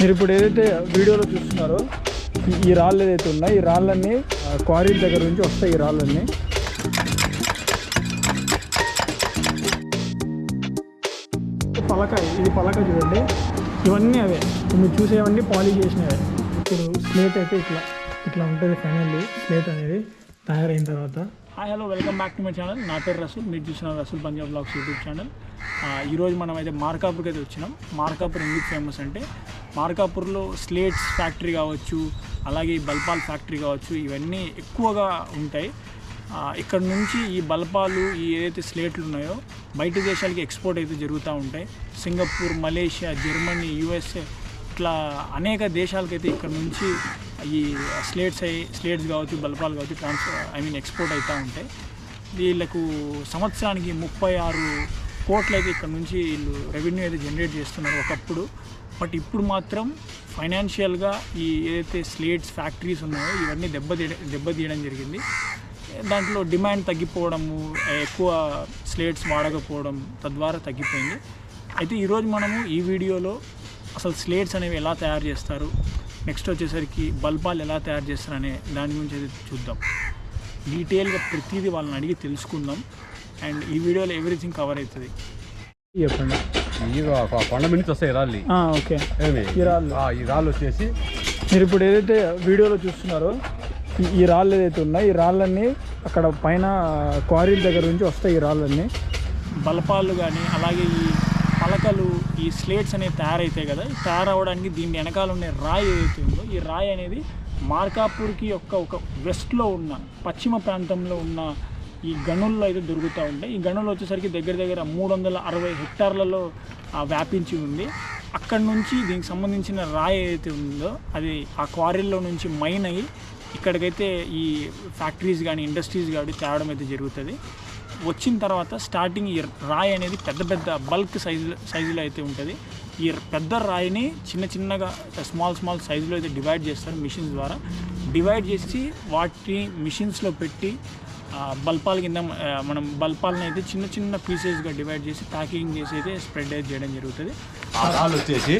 మీరు ఇప్పుడు ఏదైతే వీడియోలో చూస్తున్నారో ఈ రాళ్ళు ఏదైతే ఉన్నాయో ఈ రాళ్ళన్నీ క్వారీ దగ్గర నుంచి వస్తాయి. ఈ రాళ్ళన్నీ ఇది పలక చూడండి, ఇవన్నీ అవే మీరు చూసేవన్నీ పాలిష్ చేసినవే. ఇప్పుడు స్లేట్ అయితే ఇట్లా ఉంటుంది. ఫైనల్లీ స్లేట్ అనేది తయారైన తర్వాత. Hi hello, welcome back to my channel. నా పేరు రసూల్, మీరు చూసిన Rasool Punjab blogs YouTube channel. ఈరోజు మనం అయితే మార్కాపూర్కి అయితే వచ్చినాం. మార్కాపూర్ ఎందుకు ఫేమస్ అంటే మార్కాపూర్లో స్లేట్స్ ఫ్యాక్టరీ కావచ్చు, అలాగే బల్పాల్ ఫ్యాక్టరీ కావచ్చు, ఇవన్నీ ఎక్కువగా ఉంటాయి. ఇక్కడ నుంచి ఈ బల్పాలు ఈ ఏదైతే స్లేట్లు ఉన్నాయో బయట దేశాలకి ఎక్స్పోర్ట్ అయితే జరుగుతూ ఉంటాయి. సింగపూర్, మలేషియా, జర్మనీ, యూఎస్ఏ ఇట్లా అనేక దేశాలకైతే ఇక్కడ నుంచి ఈ స్లేట్స్ కావచ్చు, బల్పాలు కావచ్చు ఎక్స్పోర్ట్ అవుతూ ఉంటాయి. వీళ్ళకు సంవత్సరానికి 36 కోట్లు అయితే ఇక్కడ నుంచి వీళ్ళు రెవెన్యూ అయితే జనరేట్ చేస్తున్నారు ఒకప్పుడు. బట్ ఇప్పుడు మాత్రం ఫైనాన్షియల్గా ఈ ఏదైతే స్లేట్స్ ఫ్యాక్టరీస్ ఉన్నాయో ఇవన్నీ దెబ్బతీయడం జరిగింది. దాంట్లో డిమాండ్ తగ్గిపోవడము, ఎక్కువ స్లేట్స్ వాడకపోవడం తద్వారా తగ్గిపోయింది. అయితే ఈరోజు మనము ఈ వీడియోలో అసలు స్లేట్స్ అనేవి ఎలా తయారు చేస్తారు, నెక్స్ట్ వచ్చేసరికి బల్పాలు ఎలా తయారు చేస్తారు అనే దాని గురించి అయితే చూద్దాం. డీటెయిల్గా ప్రతిదీ వాళ్ళని అడిగి తెలుసుకుందాం. అండ్ ఈ వీడియోలో ఎవ్రీథింగ్ కవర్ అవుతుంది. చెప్పండి. కొండ నుంచి వస్తాయి రాళ్ళు. ఓకే, ఈ రాళ్ళు వచ్చేసి మీరు ఇప్పుడు ఏదైతే వీడియోలో చూస్తున్నారో ఈ రాళ్ళు ఏదైతే ఉన్నాయో ఈ రాళ్ళన్నీ అక్కడ పైన క్వారీల దగ్గర నుంచి వస్తాయి. ఈ రాళ్ళన్నీ బల్పాలు కానీ అలాగే ఈ పలకలు, ఈ స్లేట్స్ అనేవి తయారవుతాయి కదా. తయారవడానికి దీని వెనకాల ఉండే రాయి ఏదైతే ఉందో ఈ రాయి అనేది మార్కాపూర్కి ఒక వెస్ట్లో ఉన్న పశ్చిమ ప్రాంతంలో ఉన్న ఈ గనుల్లో అయితే దొరుకుతూ ఉంటాయి. ఈ గనులు వచ్చేసరికి దగ్గర 360 హెక్టార్లలో వ్యాపించి ఉంది. అక్కడ నుంచి దీనికి సంబంధించిన రాయి ఏదైతే ఉందో అది ఆ క్వారీల్లో నుంచి మైన్ అయ్యి ఇక్కడికైతే ఈ ఫ్యాక్టరీస్ కానీ ఇండస్ట్రీస్ కానీ తేవడం అయితే జరుగుతుంది. వచ్చిన తర్వాత స్టార్టింగ్ ఈ రాయి అనేది పెద్ద బల్క్ సైజులో అయితే ఉంటుంది. ఈ పెద్ద రాయిని చిన్నగా స్మాల్ సైజులో అయితే డివైడ్ చేస్తారు. మిషన్స్ ద్వారా డివైడ్ చేసి వాటిని మిషన్స్లో పెట్టి బల్పాల కింద మనం బల్పాలను అయితే చిన్న పీసెస్గా డివైడ్ చేసి ప్యాకింగ్ చేసి అయితే స్ప్రెడ్ అయితే చేయడం జరుగుతుంది. వచ్చేసి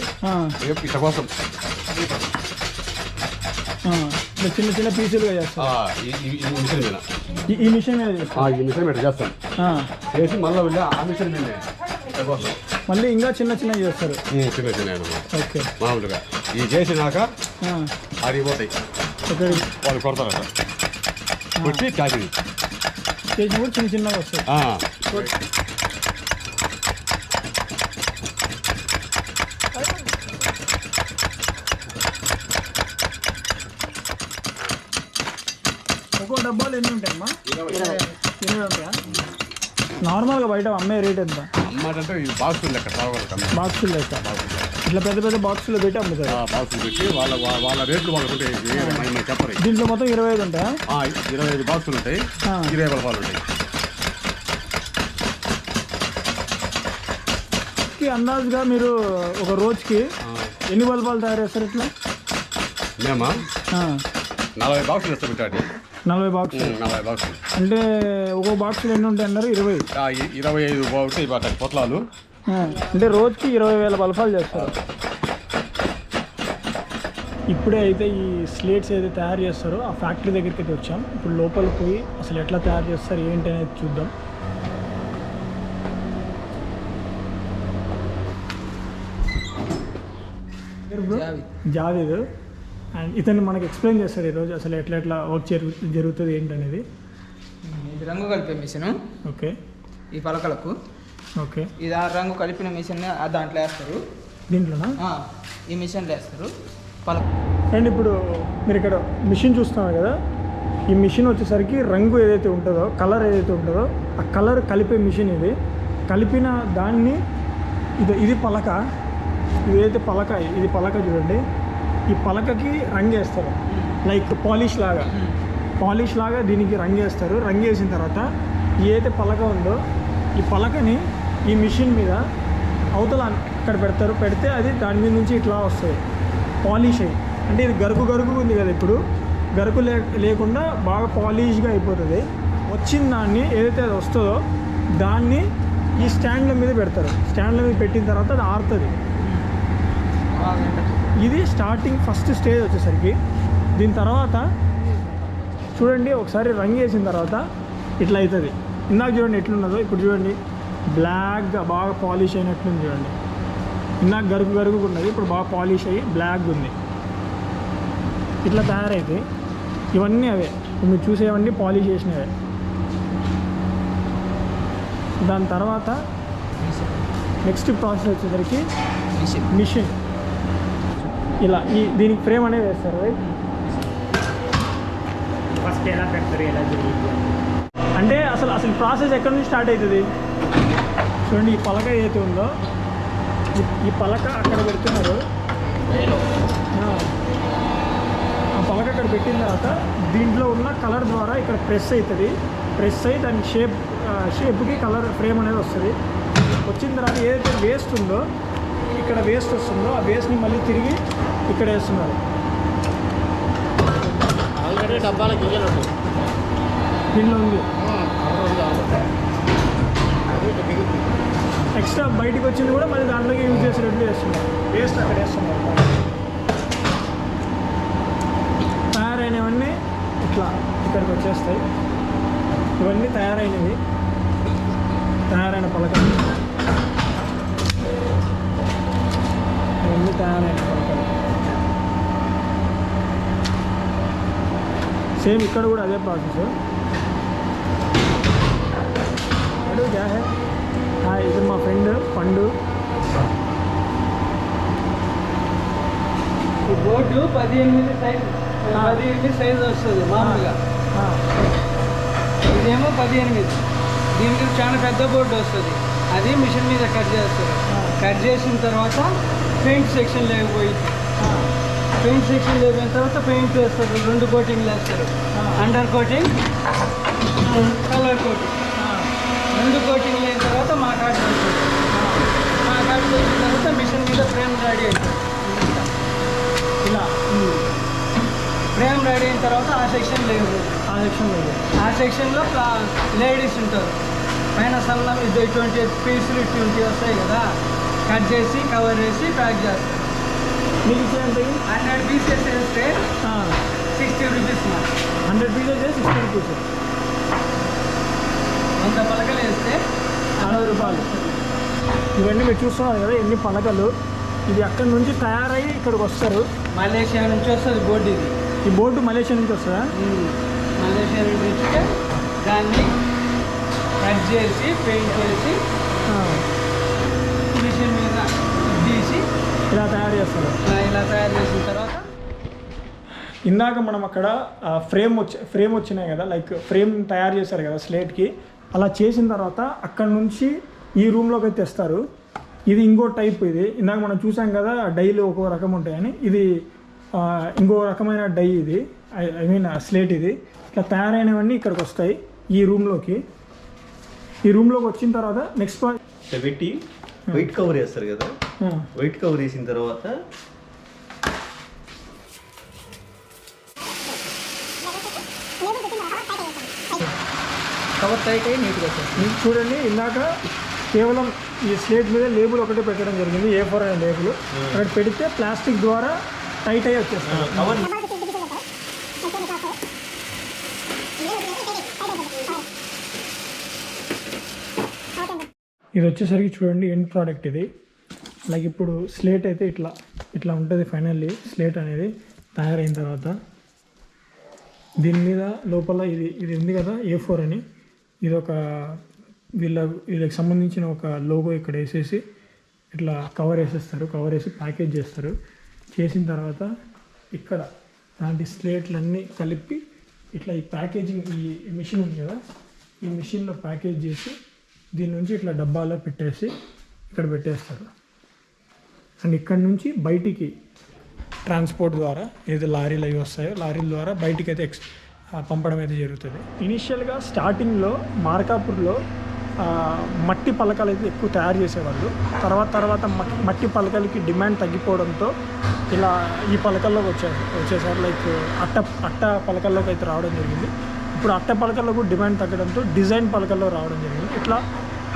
చిన్న పీసులుగా చేస్తాం. ఈ మిషన్ మీద చేస్తాం చేసి మళ్ళీ ఇంకా చిన్న చేస్తారు. ఓకే, మామూలుగా ఇవి చేసినాక అరిగిపోతాయి. వాళ్ళు కొడతారట, కొట్టి ప్యాకింగ్ చేసి కూడా చిన్నగా వస్తాయి. ఒక్కో డబ్బాలు ఎన్ని ఉంటాయమ్మా? 20 ఉంటాయా? నార్మల్గా బయట అమ్మే రేట్ ఎంత? బాక్సులు లెక్క ఇట్లా పెద్ద బాక్సులు పెట్టి అమ్ముతారు. బాక్సులు పెట్టి వాళ్ళ రేట్లు వాళ్ళకు చెప్పరు. దీంట్లో మొత్తం 25 ఉంటాయా? 25 బాక్సులు ఉంటాయి, 20 బల్పాలు ఉంటాయి. అందాజుగా మీరు ఒక రోజుకి ఎన్ని బల్పాలు తయారు చేస్తారు ఇట్లా? మేమా 40 బాక్సులు ఇస్తాం. 40 బాక్సులు అంటే ఒక్కో బాక్సులు ఎన్ని ఉంటాయి అన్నారు? 25 బాగుంటాయి పొట్లాలు. అంటే రోజుకి 20,000 బల్పాలు చేస్తారు. ఇప్పుడే అయితే ఈ స్లేట్స్ ఏదైతే తయారు చేస్తారో ఆ ఫ్యాక్టరీ దగ్గరికి అయితే వచ్చాం. ఇప్పుడు లోపలికి పోయి అసలు ఎట్లా తయారు చేస్తారు ఏంటి అనేది చూద్దాం. జావేద్ అండ్ ఇతన్ని మనకి ఎక్స్ప్లెయిన్ చేస్తాడు ఈరోజు అసలు ఎట్లా వర్క్ జరుగుతుంది ఏంటనేది. ఇది రంగు కలిపే మిషన్. ఓకే, ఈ పలకలకు ఓకే ఇది ఆ రంగు కలిపిన మిషన్ దాంట్లో వేస్తారు. దీంట్లోనా? ఈ మిషన్లో వేస్తారు పలక. అండ్ ఇప్పుడు మీరు ఇక్కడ మిషన్ చూస్తున్నారు కదా, ఈ మిషన్ వచ్చేసరికి రంగు ఏదైతే ఉంటుందో కలర్ ఏదైతే ఉంటుందో ఆ కలర్ కలిపే మిషన్ ఇది. కలిపిన దాన్ని ఇది పలక, ఇదైతే పలక, ఇది పలక చూడండి. ఈ పలకకి రంగు వేస్తారు, లైక్ పాలిష్ లాగా దీనికి రంగు వేస్తారు. రంగు వేసిన తర్వాత ఏదైతే పలక ఉందో ఈ పలకని ఈ మిషన్ మీద అవతల అక్కడ పెడతారు. పెడితే అది దాని మీద నుంచి ఇట్లా వస్తుంది పాలిష్ అయ్యి. అంటే ఇది గరుకు ఉంది కదా, ఇప్పుడు గరుకు లేకుండా బాగా పాలిష్గా అయిపోతుంది. వచ్చిన దాన్ని ఏదైతే అది వస్తుందో దాన్ని ఈ స్టాండ్ల మీద పెడతారు. స్టాండ్ల మీద పెట్టిన తర్వాత అది ఆరుతుంది. ఇది స్టార్టింగ్ ఫస్ట్ స్టేజ్ వచ్చేసరికి. దీని తర్వాత చూడండి ఒకసారి రంగు వేసిన తర్వాత ఇట్లా అవుతుంది. ఇందాక చూడండి ఎట్లున్నదో, ఇప్పుడు చూడండి బ్లాక్గా బాగా పాలిష్ అయినట్లుంది. చూడండి ఇందాక గరుగు ఉన్నది, ఇప్పుడు బాగా పాలిష్ అయ్యి బ్లాక్గా ఉంది. ఇట్లా తయారైతే ఇవన్నీ అవే మీరు చూసేవన్నీ పాలిష్ చేసినవే. దాని తర్వాత నెక్స్ట్ ప్రాసెస్ వచ్చేసరికి మిషన్. ఇలా దీనికి ఫ్రేమ్ అనేది వేస్తారు రైట్. ఫస్ట్ ఎలా పెడతారు, ఎలా జరిగింది అంటే అసలు ప్రాసెస్ ఎక్కడి నుంచి స్టార్ట్ అవుతుంది చూడండి. ఈ పలక ఏదైతే ఉందో ఈ పలక అక్కడ పెడుతున్నారు. ఆ పలక అక్కడ పెట్టిన తర్వాత దీంట్లో ఉన్న కలర్ ద్వారా ఇక్కడ ప్రెస్ అవుతుంది. ప్రెస్ అయ్యి దాని షేప్కి కలర్ ఫ్రేమ్ అనేది వస్తుంది. వచ్చిన తర్వాత ఏదైతే వేస్ట్ ఉందో ఇక్కడ వేస్ట్ వస్తుందో ఆ వేస్ట్ని మళ్ళీ తిరిగి ఇక్కడ వేస్తున్నారు. ఆల్రెడీ డబ్బాలకు ఇయ్యాలి దీనిలో ఉంది. ఎక్స్ట్రా బయటకు వచ్చింది కూడా మళ్ళీ దాంట్లోకి యూజ్ చేసేటట్లు చేస్తున్నారు. వేస్ట్ అక్కడ వేస్తున్నారు. తయారైనవన్నీ ఇట్లా ఇక్కడికి వచ్చేస్తాయి. ఇవన్నీ తయారైనవి, తయారైన పలకలు. ఇవన్నీ తయారైన పలకలు. సేమ్ ఇక్కడ కూడా అదే ప్రాసెస్. అడు క్యా హై? ఇది మా ఫ్రెండ్ పండు. ఈ బోర్డు 18 సైజ్ వస్తుంది మామూలుగా. ఇదేమో 18. దీనికి చాలా పెద్ద బోర్డు వస్తుంది. అది మిషన్ మీద కట్ చేస్తారు. కట్ చేసిన తర్వాత పెయింట్ సెక్షన్ లేకపోయింది. పెయింట్ సెక్షన్ లేకపోయిన తర్వాత పెయింట్ వేస్తారు. 2 కోటింగ్లు వేస్తారు. Under coating, colour coating. 2 కోటింగ్లు అయిన తర్వాత మా కార్డు వేస్తారు. మా కార్డు వేసిన తర్వాత మిషన్ మీద ఫ్రేమ్ రెడీ అవుతుంది. ఇలా ఫ్రేమ్ రెడీ అయిన తర్వాత ఆ సెక్షన్ లేదు. ఆ సెక్షన్లో లేడీస్ ఉంటారు. పైన సన్న 20 పీసులు 20 వస్తాయి కదా, కట్ చేసి కవర్ వేసి ప్యాక్ చేస్తారు. మీకు 100 పీసెస్ వేస్తే 60 రూపీస్. 100 pieces 60 rupees. 100 పలకలు వేస్తే 60 రూపాయలు. ఇవన్నీ మీరు చూస్తున్నారు కదా ఎన్ని పలకలు. ఇది అక్కడి నుంచి తయారయ్యి ఇక్కడికి వస్తారు. మలేషియా నుంచి వస్తుంది బోర్డు. ఇది ఈ బోర్డు మలేషియా నుంచి వస్తుందా? మలేషియా నుంచి వస్తే దాన్ని కట్ చేసి పెయింట్ చేసి మిషన్ మీద తీసి ఇలా తయారు చేస్తారు. ఇలా తయారు చేసిన తర్వాత ఇందాక మనం అక్కడ ఫ్రేమ్ వచ్చినాయి కదా, లైక్ ఫ్రేమ్ తయారు చేశారు కదా స్లేట్కి. అలా చేసిన తర్వాత అక్కడ నుంచి ఈ రూమ్లోకి అయితే తెస్తారు. ఇది ఇంకో టైప్. ఇది ఇందాక మనం చూసాం కదా డైలు ఒక్కో రకం ఉంటాయని. ఇది ఇంకో రకమైన డై. ఇది ఐ మీన్ స్లేట్. ఇది ఇట్లా తయారైనవన్నీ ఇక్కడికి వస్తాయి ఈ రూమ్లోకి. ఈ రూమ్లోకి వచ్చిన తర్వాత నెక్స్ట్ పెట్టి వైట్ కవర్ వేస్తారు కదా, వైట్ కవర్ వేసిన తర్వాత కవర్ టైట్ అయ్యి నీట్గా వచ్చేస్తుంది. చూడండి ఇందాక కేవలం ఈ స్లేట్ మీద లేబుల్ ఒకటే పెట్టడం జరిగింది, A4 అనే లేబుల్. అక్కడ పెడితే ప్లాస్టిక్ ద్వారా టైట్ అయ్యి వచ్చేస్తుంది. కవర్ ఇది వచ్చేసరికి చూడండి ఎండ్ ప్రోడక్ట్ ఇది. లైక్ ఇప్పుడు స్లేట్ అయితే ఇట్లా ఉంటుంది. ఫైనల్లీ స్లేట్ అనేది తయారైన తర్వాత దీని మీద లోపల ఇది ఉంది కదా A4 అని. ఇది ఒక వీళ్ళకి సంబంధించిన ఒక లోగో ఇక్కడ వేసేసి ఇట్లా కవర్ వేసేస్తారు. కవర్ వేసి ప్యాకేజ్ చేస్తారు. చేసిన తర్వాత ఇక్కడ దాంట్లో స్లేట్లన్నీ కలిపి ఇట్లా ఈ ప్యాకేజింగ్ ఈ మిషన్ ఉంది కదా, ఈ మిషన్లో ప్యాకేజ్ చేసి దీని నుంచి ఇట్లా డబ్బాలో పెట్టేసి ఇక్కడ పెట్టేస్తారు. అండ్ ఇక్కడ నుంచి బయటికి ట్రాన్స్పోర్ట్ ద్వారా ఏదో లారీలు అవి వస్తాయో లారీల ద్వారా బయటికి అయితే పంపడం అయితే జరుగుతుంది. ఇనిషియల్గా స్టార్టింగ్లో మార్కాపూర్లో మట్టి పలకలు అయితే ఎక్కువ తయారు చేసేవాళ్ళు. తర్వాత మట్టి పలకలకి డిమాండ్ తగ్గిపోవడంతో ఇలా ఈ పలకల్లోకి వచ్చేసారు. లైక్ అట్ట పలకల్లోకి అయితే రావడం జరిగింది. ఇప్పుడు అట్ట పలకల్లో కూడా డిమాండ్ తగ్గడంతో డిజైన్ పలకల్లో రావడం జరిగింది. ఇట్లా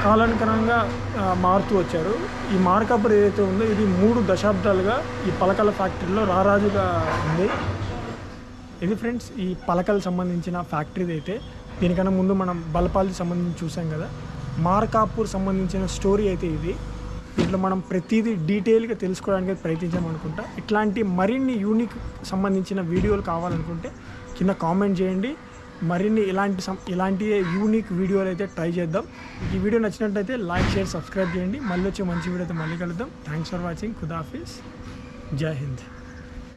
కాలానుగుణంగా మారుతూ వచ్చారు. ఈ మార్కాపూర్ ఏదైతే ఉందో ఇది 3 దశాబ్దాలుగా ఈ పలకల ఫ్యాక్టరీలో రారాజుగా ఉంది. ఇది ఫ్రెండ్స్ ఈ పలకలకు సంబంధించిన ఫ్యాక్టరీది అయితే. దీనికన్నా ముందు మనం బల్పాలకి సంబంధించి చూసాం కదా. మార్కాపూర్ సంబంధించిన స్టోరీ అయితే ఇది. దీంట్లో మనం ప్రతిదీ డీటెయిల్గా తెలుసుకోవడానికి ప్రయత్నించామనుకుంటా. ఇట్లాంటి మరిన్ని యూనిక్ సంబంధించిన వీడియోలు కావాలనుకుంటే కింద కామెంట్ చేయండి. మరిన్ని ఇలాంటి యూనిక్ వీడియోలు అయితే ట్రై చేద్దాం. ఈ వీడియో నచ్చినట్లయితే లైక్, షేర్, సబ్స్క్రైబ్ చేయండి. మళ్ళీ వచ్చే మంచి వీడియో అయితే మళ్ళీ కలుద్దాం. Thanks for watching. ఖుదాఫీజ్. జై హింద్.